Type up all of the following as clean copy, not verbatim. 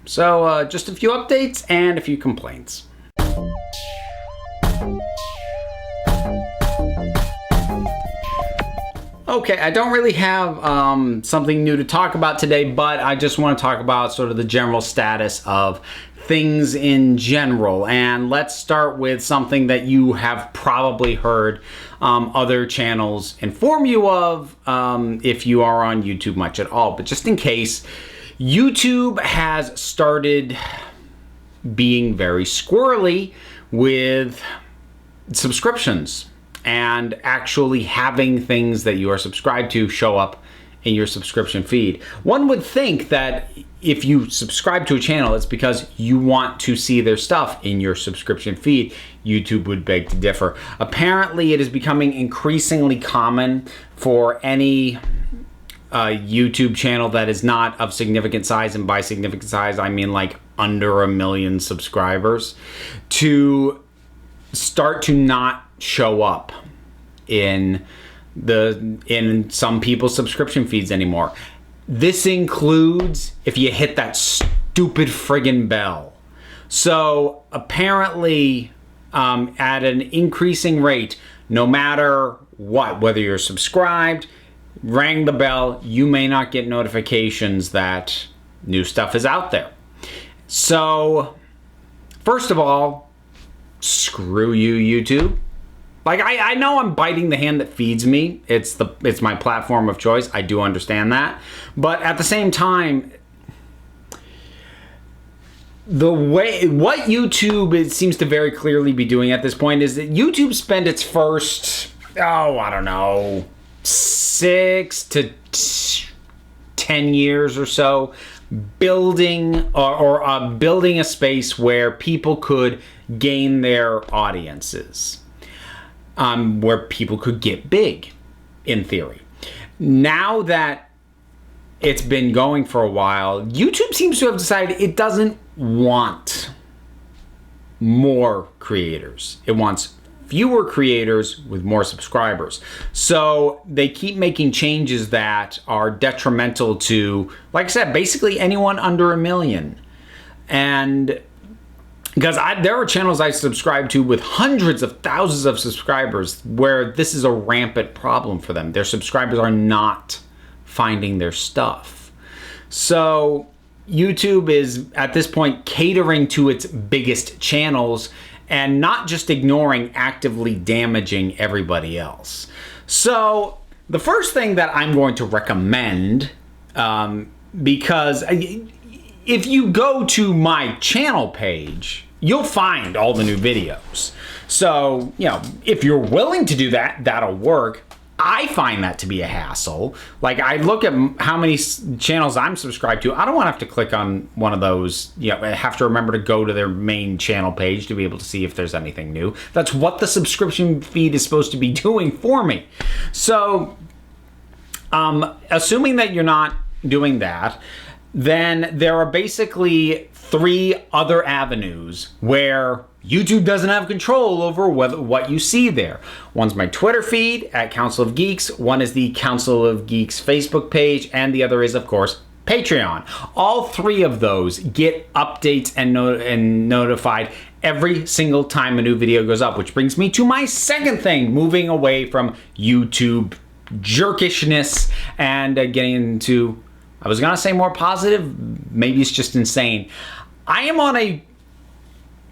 So just a few updates and a few complaints. Okay, I don't really have something new to talk about today, but I just want to talk about sort of the general status of things in general. And let's start with something that you have probably heard other channels inform you of if you are on YouTube much at all. But just in case, YouTube has started being very squirrely with subscriptions and actually having things that you are subscribed to show up in your subscription feed. One would think that if you subscribe to a channel, it's because you want to see their stuff in your subscription feed. YouTube would beg to differ. Apparently, it is becoming increasingly common for any YouTube channel that is not of significant size, and by significant size, I mean like under 1 million subscribers, to start to not show up in some people's subscription feeds anymore. This includes if you hit that stupid friggin' bell. So apparently, at an increasing rate, no matter what, whether you're subscribed, rang the bell, you may not get notifications that new stuff is out there. So, first of all, screw you, YouTube. Like, I know I'm biting the hand that feeds me. It's my platform of choice. I do understand that. But at the same time, what YouTube seems to very clearly be doing at this point is that YouTube spent its first, I don't know, 6 to 10 years or so building building a space where people could gain their audiences, where people could get big, in theory. Now that it's been going for a while, YouTube seems to have decided it doesn't want more creators. It wants fewer creators with more subscribers. So they keep making changes that are detrimental to, like I said, basically anyone under 1 million. And because there are channels I subscribe to with hundreds of thousands of subscribers where this is a rampant problem for them. Their subscribers are not finding their stuff. So YouTube is, at this point, catering to its biggest channels and not just ignoring, actively damaging everybody else. So the first thing that I'm going to recommend, because if you go to my channel page, you'll find all the new videos. So, if you're willing to do that, that'll work. I find that to be a hassle. Like, I look at how many channels I'm subscribed to. I don't want to have to click on one of those. I have to remember to go to their main channel page to be able to see if there's anything new. That's what the subscription feed is supposed to be doing for me. So, assuming that you're not doing that, then there are basically 3 other avenues where YouTube doesn't have control over what you see there. One's my Twitter feed at Council of Geeks, one is the Council of Geeks Facebook page, and the other is, of course, Patreon. All 3 of those get updates and notified every single time a new video goes up, which brings me to my second thing, moving away from YouTube jerkishness and getting into, I was gonna say more positive, maybe it's just insane. I am on a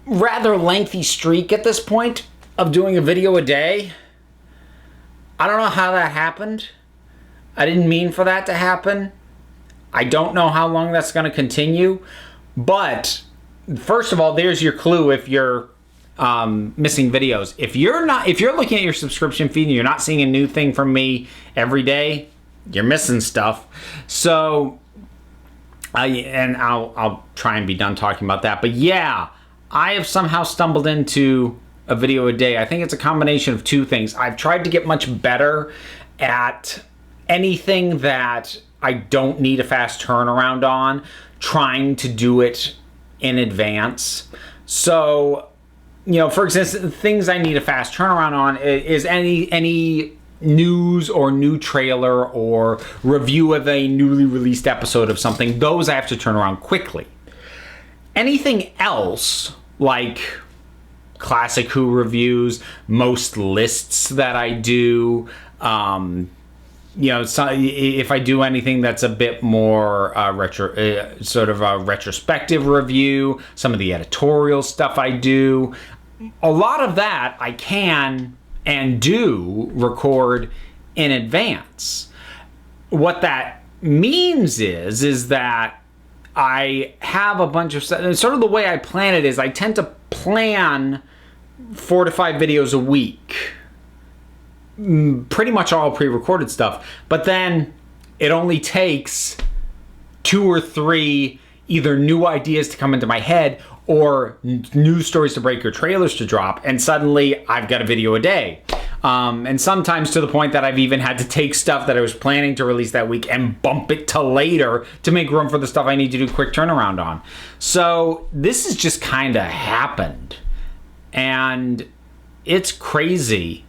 rather lengthy streak at this point of doing a video a day. I don't know how that happened. I didn't mean for that to happen. I don't know how long that's going to continue. But first of all, there's your clue if you're missing videos. If you're looking at your subscription feed and you're not seeing a new thing from me every day, you're missing stuff. So, I'll try and be done talking about that. But yeah, I have somehow stumbled into a video a day. I think it's a combination of 2 things. I've tried to get much better at anything that I don't need a fast turnaround on, trying to do it in advance. So, for instance, things I need a fast turnaround on is any news or new trailer or review of a newly released episode of something. Those I have to turn around quickly. anything else, like classic Who reviews, most lists that I do, so if I do anything that's a bit more sort of a retrospective review, some of the editorial stuff I do, a lot of that I can and do record in advance. What that means is that I have a bunch of stuff. Sort of the way I plan it is I tend to plan 4 to 5 videos a week. Pretty much all pre-recorded stuff. But then it only takes 2 or 3 either new ideas to come into my head or news stories to break or trailers to drop, and suddenly I've got a video a day. And sometimes to the point that I've even had to take stuff that I was planning to release that week and bump it to later to make room for the stuff I need to do quick turnaround on. So this has just kind of happened. And it's crazy.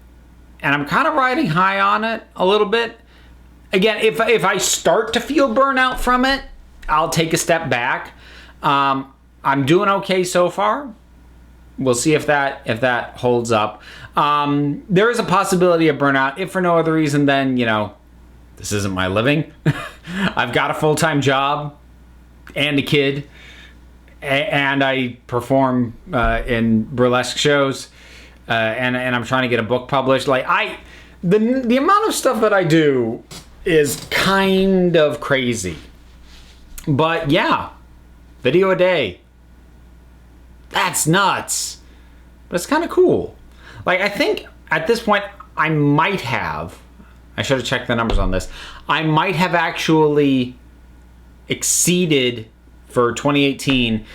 And I'm kind of riding high on it a little bit. Again, if I start to feel burnout from it, I'll take a step back. I'm doing okay so far. We'll see if that holds up. There is a possibility of burnout, if for no other reason than, this isn't my living. I've got a full-time job and a kid, and I perform in burlesque shows, and I'm trying to get a book published. Like the amount of stuff that I do is kind of crazy. But yeah, video a day. That's nuts. But it's kind of cool. Like, I think at this point I should have checked the numbers on this. I might have actually exceeded for 2018.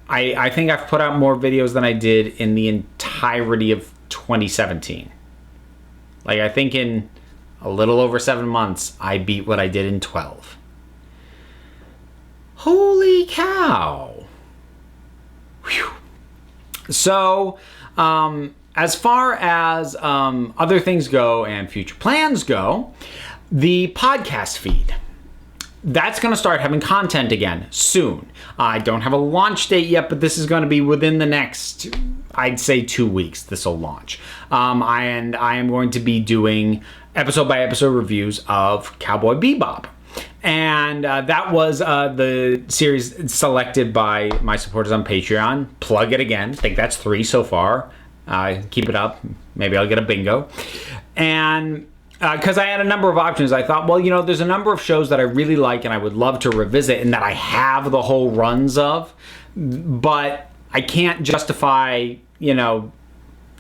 I think I've put out more videos than I did in the entirety of 2017. Like, I think in a little over 7 months, I beat what I did in 12. Holy cow. Whew. So, as far as other things go and future plans go, the podcast feed, that's going to start having content again soon. I don't have a launch date yet, but this is going to be within the next, I'd say, 2 weeks. This will launch. I am going to be doing episode by episode reviews of Cowboy Bebop. And that was the series selected by my supporters on Patreon. Plug it again. I think that's 3 so far. Keep it up. Maybe I'll get a bingo. And because I had a number of options, I thought, well, there's a number of shows that I really like and I would love to revisit and that I have the whole runs of. But I can't justify,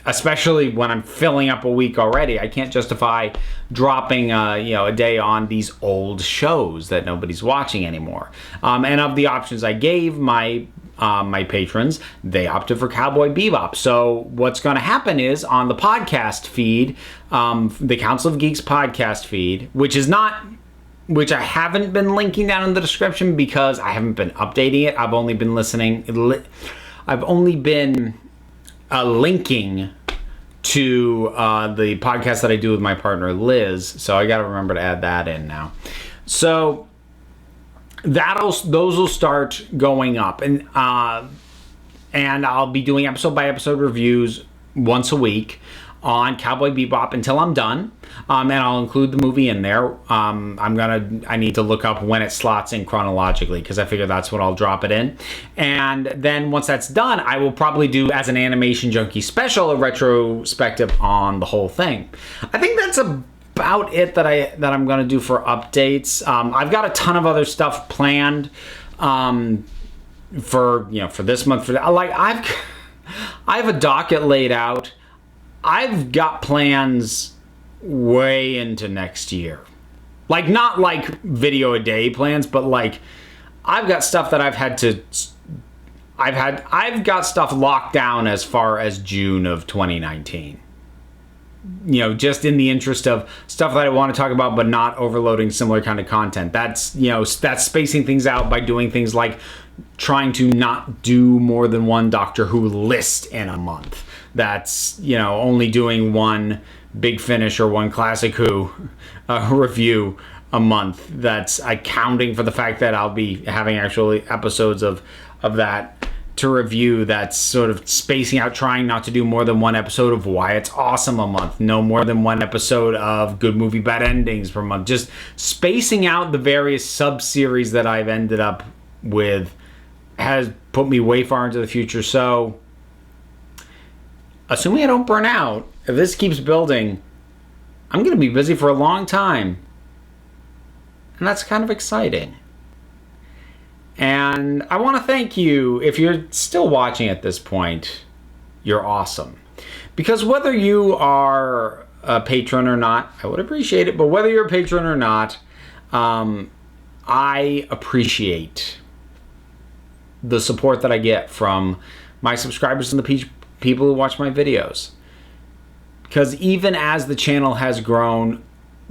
especially when I'm filling up a week already, I can't justify dropping a day on these old shows that nobody's watching anymore. And of the options I gave my patrons, they opted for Cowboy Bebop. So what's going to happen is on the podcast feed, the Council of Geeks podcast feed, which I haven't been linking down in the description because I haven't been updating it. I've only been linking to the podcast that I do with my partner Liz, so I got to remember to add that in now. So those will start going up, and I'll be doing episode by episode reviews once a week on Cowboy Bebop until I'm done, and I'll include the movie in there. I need to look up when it slots in chronologically because I figure that's when I'll drop it in. And then once that's done, I will probably do, as an Animation Junkie special, a retrospective on the whole thing. I think that's about it that I'm going to do for updates. I've got a ton of other stuff planned for this month. I have a docket laid out. I've got plans way into next year. Like, not like video a day plans, but like I've got stuff that I've got stuff locked down as far as June of 2019. Just in the interest of stuff that I want to talk about, but not overloading similar kind of content. That's spacing things out by doing things like trying to not do more than one Doctor Who list in a month. That's, only doing one Big Finish or one Classic Who review a month. That's accounting for the fact that I'll be having actually episodes of that to review. That's sort of spacing out, trying not to do more than one episode of Why It's Awesome a month. No more than one episode of Good Movie Bad Endings per month. Just spacing out the various sub-series that I've ended up with has put me way far into the future. So, assuming I don't burn out, if this keeps building, I'm going to be busy for a long time. And that's kind of exciting. And I want to thank you. If you're still watching at this point, you're awesome. Because whether you are a patron or not, I would appreciate it. But whether you're a patron or not, I appreciate the support that I get from my subscribers and the people who watch my videos. Because even as the channel has grown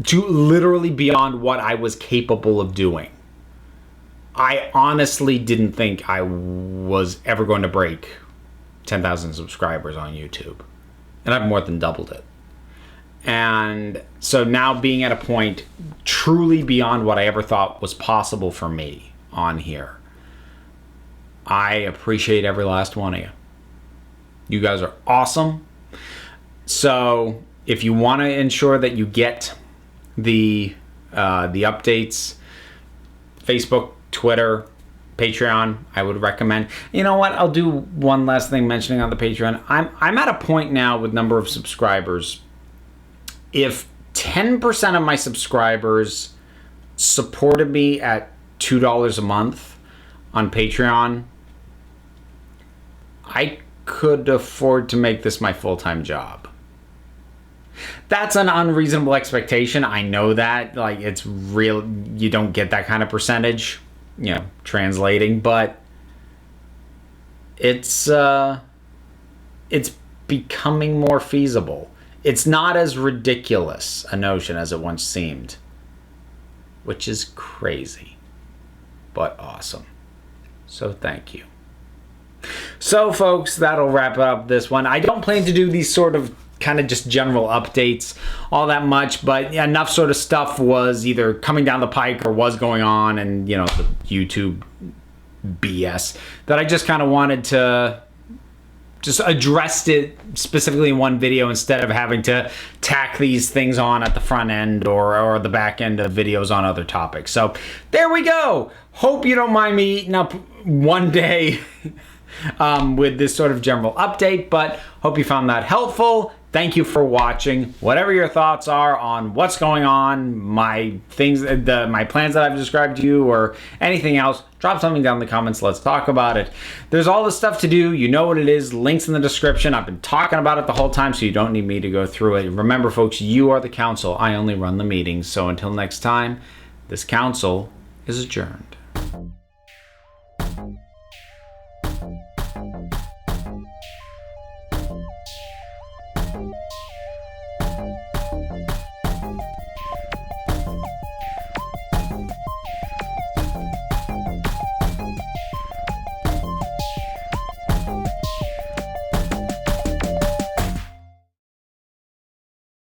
to literally beyond what I was capable of doing, I honestly didn't think I was ever going to break 10,000 subscribers on YouTube. And I've more than doubled it. And so now being at a point truly beyond what I ever thought was possible for me on here, I appreciate every last one of you. You guys are awesome. So if you want to ensure that you get the updates, Facebook, Twitter, Patreon, I would recommend. You know what? I'll do one last thing mentioning on the Patreon. I'm at a point now with number of subscribers. If 10% of my subscribers supported me at $2 a month on Patreon, I could afford to make this my full-time job. That's an unreasonable expectation. I know that. Like, it's real. You don't get that kind of percentage, translating, but it's becoming more feasible. It's not as ridiculous a notion as it once seemed, which is crazy, but awesome. So thank you. So folks, that'll wrap up this one. I don't plan to do these sort of kind of just general updates all that much, but enough sort of stuff was either coming down the pike or was going on, and the YouTube BS that I just kind of wanted to just address it specifically in one video instead of having to tack these things on at the front end or the back end of videos on other topics. So there we go. Hope you don't mind me eating up one day with this sort of general update, but hope you found that helpful. Thank you for watching. Whatever your thoughts are on what's going on, my plans that I've described to you, or anything else, drop something down in the comments. Let's talk about it. There's all this stuff to do. You know what it is. Links in the description. I've been talking about it the whole time, so you don't need me to go through it. Remember, folks, you are the council. I only run the meetings. So until next time, this council is adjourned.